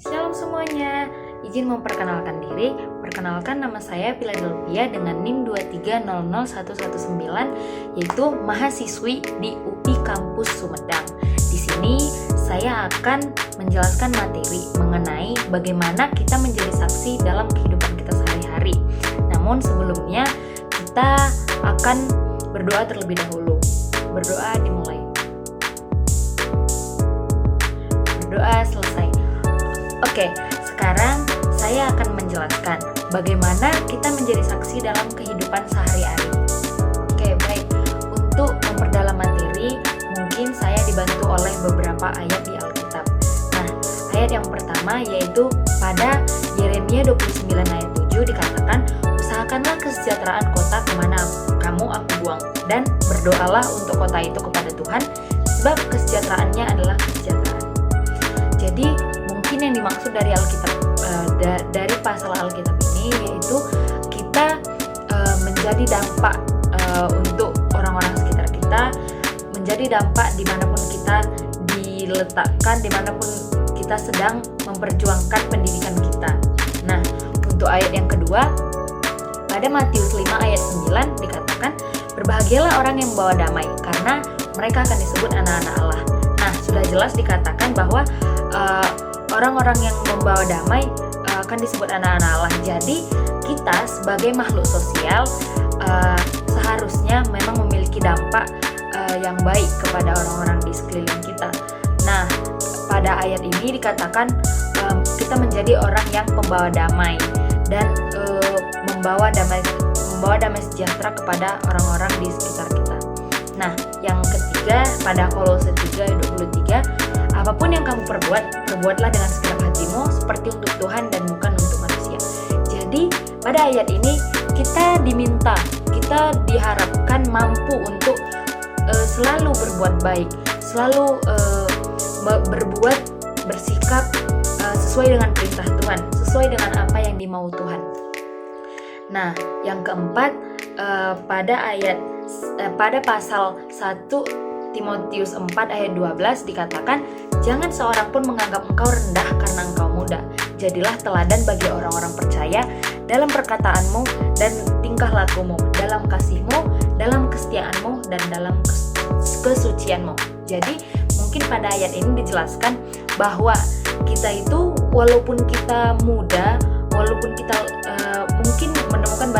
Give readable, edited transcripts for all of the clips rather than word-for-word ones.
Shalom semuanya, izin memperkenalkan diri. Perkenalkan, nama saya Philadelphia dengan NIM 2300119, yaitu mahasiswi di UI Kampus Sumedang. Di sini saya akan menjelaskan materi mengenai bagaimana kita menjadi saksi dalam kehidupan kita sehari-hari. Namun sebelumnya kita akan berdoa terlebih dahulu. Berdoa dimulai. Berdoa selesai. Oke, sekarang saya akan menjelaskan bagaimana kita menjadi saksi dalam kehidupan sehari-hari. Oke, baik. Untuk memperdalam materi, mungkin saya dibantu oleh beberapa ayat di Alkitab. Nah, ayat yang pertama yaitu pada Yeremia 29 ayat 7 dikatakan, usahakanlah kesejahteraan kota kemana kamu aku buang, dan berdoalah untuk kota itu kepada Tuhan, sebab kesejahteraannya adalah kesejahteraan. Jadi mungkin yang dimaksud dari Alkitab, dari pasal Alkitab ini yaitu kita menjadi dampak untuk orang-orang sekitar kita, menjadi dampak dimanapun kita diletakkan, dimanapun kita sedang memperjuangkan pendidikan kita. Nah, untuk ayat yang kedua, pada Matius 5 ayat 9 dikatakan, berbahagialah orang yang membawa damai, karena mereka akan disebut anak-anak Allah. Nah, sudah jelas dikatakan bahwa orang-orang yang membawa damai akan disebut anak-anak Allah. Jadi kita sebagai makhluk sosial seharusnya memang memiliki dampak yang baik kepada orang-orang di sekeliling kita. Nah, pada ayat ini dikatakan kita menjadi orang yang pembawa damai dan membawa damai sejahtera kepada orang-orang di sekitar kita. Nah, yang ketiga pada Kolose 3 ayat 23, apapun yang kamu perbuatlah dengan segenap hatimu seperti untuk Tuhan dan bukan untuk manusia. Jadi pada ayat ini kita diharapkan mampu untuk selalu berbuat baik, selalu bersikap sesuai dengan perintah Tuhan, sesuai dengan apa yang dimau Tuhan. Nah, yang keempat pada pasal 1 Timotius 4 ayat 12 dikatakan, jangan seorang pun menganggap engkau rendah karena engkau muda. Jadilah teladan bagi orang-orang percaya dalam perkataanmu dan tingkah lakumu, dalam kasihmu, dalam kesetiaanmu, dan dalam kesucianmu. Jadi mungkin pada ayat ini dijelaskan bahwa kita itu walaupun kita muda, walaupun kita mungkin menemukan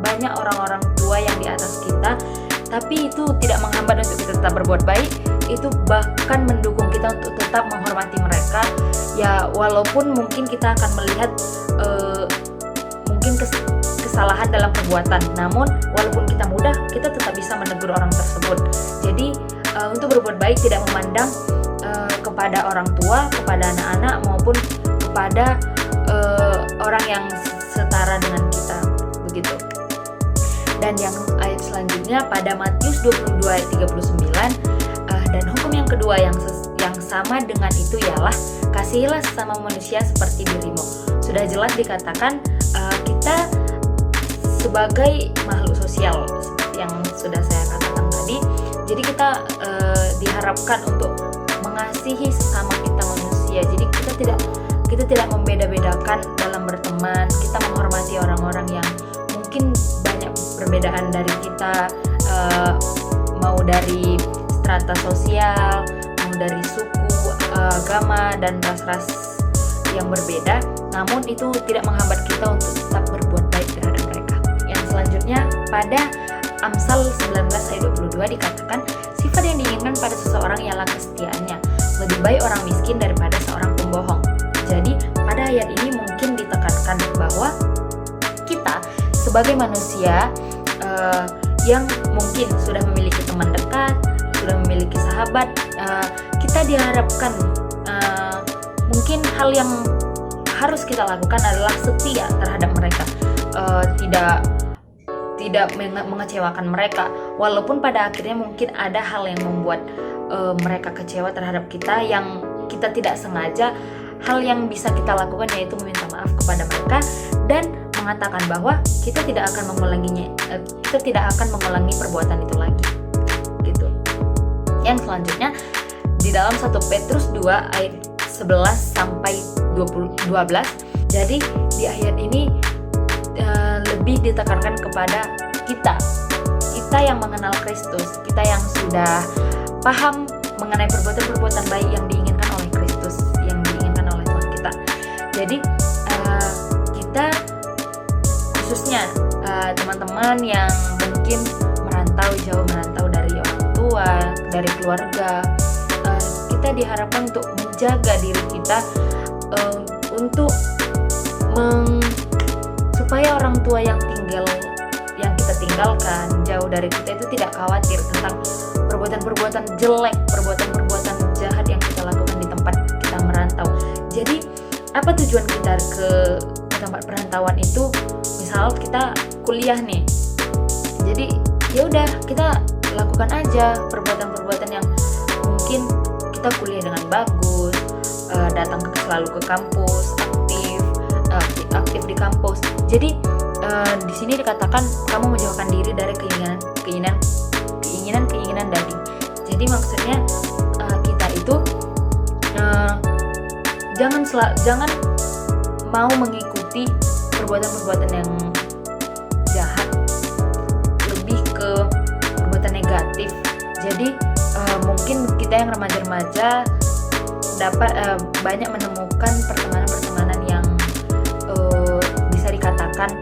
banyak orang-orang tua yang di atas kita, tapi itu tidak menghambat untuk kita tetap berbuat baik. Itu bahkan mendukung kita untuk tetap menghormati mereka. Ya, walaupun mungkin kita akan melihat mungkin kesalahan dalam perbuatan, namun walaupun kita muda, kita tetap bisa menegur orang tersebut. Jadi untuk berbuat baik tidak memandang kepada orang tua, kepada anak-anak, maupun kepada orang yang setara dengan kita, begitu. Dan yang ayat selanjutnya pada Matius 22 ayat 39, dan hukum yang kedua yang sama dengan itu ialah kasihilah sesama manusia seperti dirimu. Sudah jelas dikatakan kita sebagai makhluk sosial seperti yang sudah saya katakan tadi. Jadi kita diharapkan untuk mengasihi sesama kita manusia. Jadi kita tidak membeda-bedakan dalam berteman. Kita menghormati orang-orang yang mungkin banyak perbedaan dari kita, mau dari strata sosial, mau dari suku, agama, dan ras-ras yang berbeda. Namun itu tidak menghambat kita untuk tetap berbuat baik terhadap mereka. Yang selanjutnya pada Amsal 19 ayat 22 dikatakan, sifat yang diinginkan pada seseorang ialah kesetiaannya. Lebih baik orang miskin daripada seorang pembohong. Jadi pada ayat ini mungkin ditekankan bahwa kita sebagai manusia yang mungkin sudah memiliki teman dekat, sudah memiliki sahabat, kita diharapkan mungkin hal yang harus kita lakukan adalah setia terhadap mereka, tidak mengecewakan mereka, walaupun pada akhirnya mungkin ada hal yang membuat mereka kecewa terhadap kita yang kita tidak sengaja. Hal yang bisa kita lakukan yaitu meminta maaf kepada mereka dan mengatakan bahwa kita tidak akan mengulanginya, kita tidak akan mengulangi perbuatan itu lagi, gitu. Yang selanjutnya di dalam 1 Petrus 2 ayat 11 sampai 12. Jadi di ayat ini lebih ditekankan kepada kita yang mengenal Kristus, kita yang sudah paham mengenai perbuatan-perbuatan baik yang diinginkan oleh Kristus, yang diinginkan oleh Tuhan kita. Jadi kita khususnya teman-teman yang mungkin merantau dari orang tua, dari keluarga, kita diharapkan untuk menjaga diri kita untuk supaya orang tua yang kita tinggalkan jauh dari kita itu tidak khawatir tentang perbuatan-perbuatan jelek, perbuatan-perbuatan jahat yang kita lakukan di tempat kita merantau. Jadi apa tujuan kita ke tempat perantauan itu? Misal kita kuliah nih, jadi ya udah kita lakukan aja perbuatan-perbuatan yang mungkin kita kuliah dengan bagus, datang selalu ke kampus, aktif di kampus. Jadi di sini dikatakan kamu menjauhkan diri dari keinginan daging. Jadi maksudnya kita itu jangan mau mengikuti perbuatan-perbuatan yang jahat, lebih ke perbuatan negatif. Jadi mungkin kita yang remaja-remaja dapat banyak menemukan pertemanan-pertemanan yang bisa dikatakan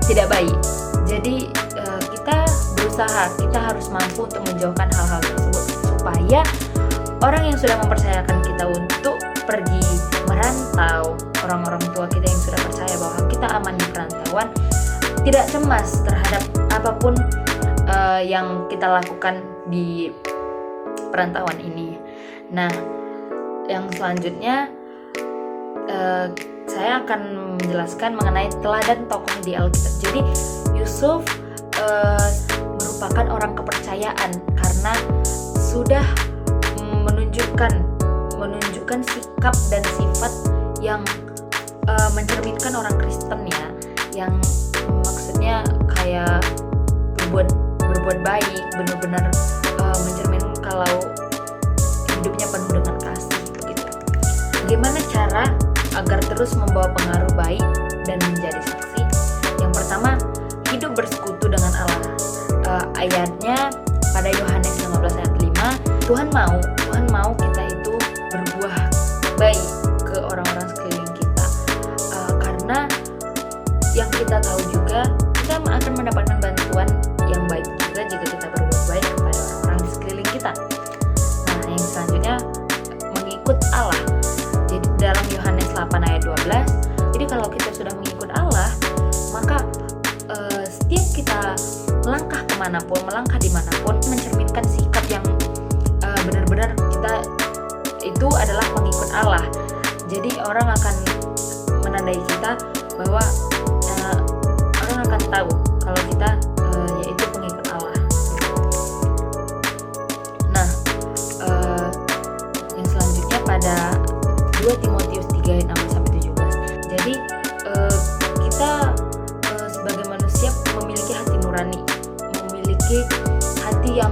tidak baik. Jadi kita berusaha, kita harus mampu untuk menjauhkan hal-hal tersebut supaya orang yang sudah mempercayakan kita untuk pergi merantau, orang-orang tua kita yang sudah percaya bahwa kita aman di perantauan, tidak cemas terhadap apapun yang kita lakukan di perantauan ini. Nah, yang selanjutnya saya akan menjelaskan mengenai teladan tokoh di Alkitab. Jadi Yusuf merupakan orang kepercayaan karena sudah menunjukkan sikap dan sifat yang mencerminkan orang Kristen ya, yang maksudnya kayak berbuat baik, benar-benar mencerminkan kalau hidupnya penuh dengan kasih gitu. Bagaimana cara agar terus membawa pengaruh baik dan menjadi saksi? Yang pertama, hidup bersekutu dengan Allah. Ayatnya pada Yohanes 15 ayat 5, Tuhan mau kita itu berbuah baik ke orang-orang sekeliling kita. Karena yang kita tahu juga, kita akan mendapatkan bantuan yang baik juga jika kita berbuat baik kepada orang-orang di sekeliling kita. Nah, yang selanjutnya mengikut Allah. Jadi dalam Yohanes 8 ayat 12, jadi kalau kita sudah mengikut Allah, maka setiap kita melangkah dimanapun, mencerminkan sikap yang benar-benar kita itu adalah pengikut Allah. Jadi orang akan menandai kita bahwa orang akan tahu kalau kita yaitu pengikut Allah. Nah, yang selanjutnya pada 2 Timotius 3 ayat 6-17. Jadi kita sebagai manusia memiliki hati nurani, memiliki hati yang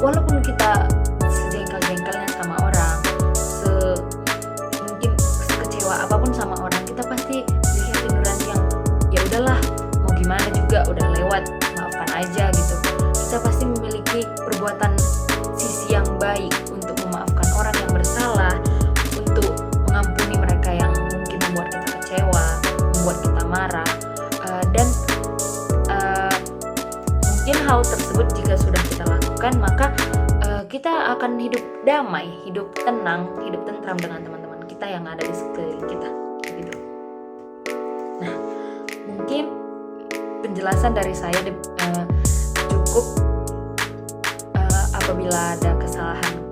walaupun kita sejengkal-jengkalnya sama orang, mungkin kecewa apapun sama orang, kita pasti memiliki hati nurani yang ya udahlah, mau gimana juga udah lewat, maafkan aja gitu. Kita pasti memiliki perbuatan sisi yang baik untuk memaafkan orang yang bersalah, untuk mengampuni mereka yang mungkin membuat kita kecewa, membuat kita marah, dan mungkin hal tersebut jika sudah kita lakukan, maka kita akan hidup damai, hidup tenang, hidup tentram dengan teman-teman kita yang ada di sekeliling kita gitu. Nah, mungkin penjelasan dari saya cukup. Apabila ada kesalahan